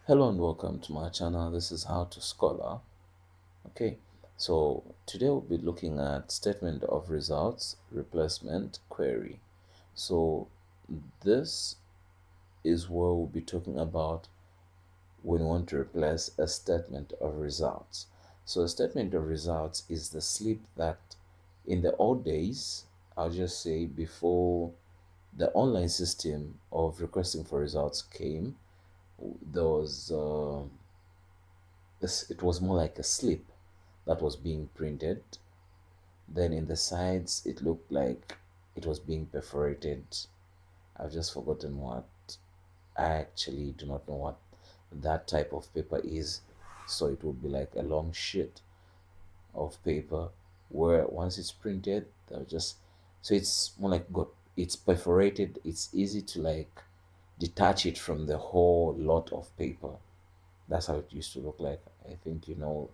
Hello and welcome to my channel. This is How to Scholar. Okay, so today we'll be looking at statement of results replacement query. So this is where we'll be talking about when we want to replace a statement of results. So a statement of results is the slip that in the old days, I'll just say before the online system of requesting for results came, there was it was more like a slip that was being printed. Then in the sides, it looked like it was being perforated. I've just forgotten what. I actually do not know what that type of paper is. So it would be like a long sheet of paper where once it's printed, they'll just, so it's more like got, it's perforated. It's easy to like detach it from the whole lot of paper. That's how it used to look like. I think you know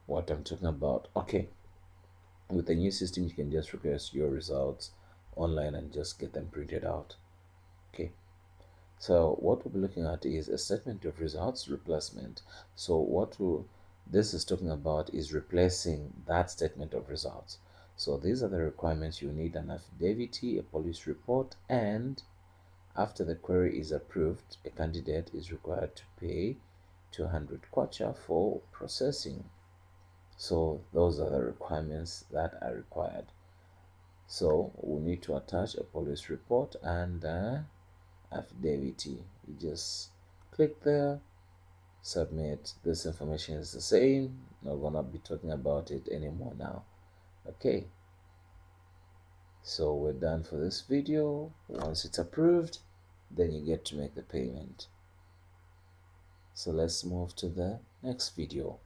what I'm talking about. Okay. With the new system, you can just request your results online and just get them printed out. Okay. So what we'll be looking at is a statement of results replacement. So this is talking about is replacing that statement of results. So these are the requirements. You need an affidavit, a police report, and after the query is approved, a candidate is required to pay 200 kwacha for processing. So those are the requirements that are required. So we need to attach a police report and affidavit. You just click there, submit. This information is the same. Not gonna be talking about it anymore now. Okay, so we're done for this video. Once it's approved, then you get to make the payment. So let's move to the next video.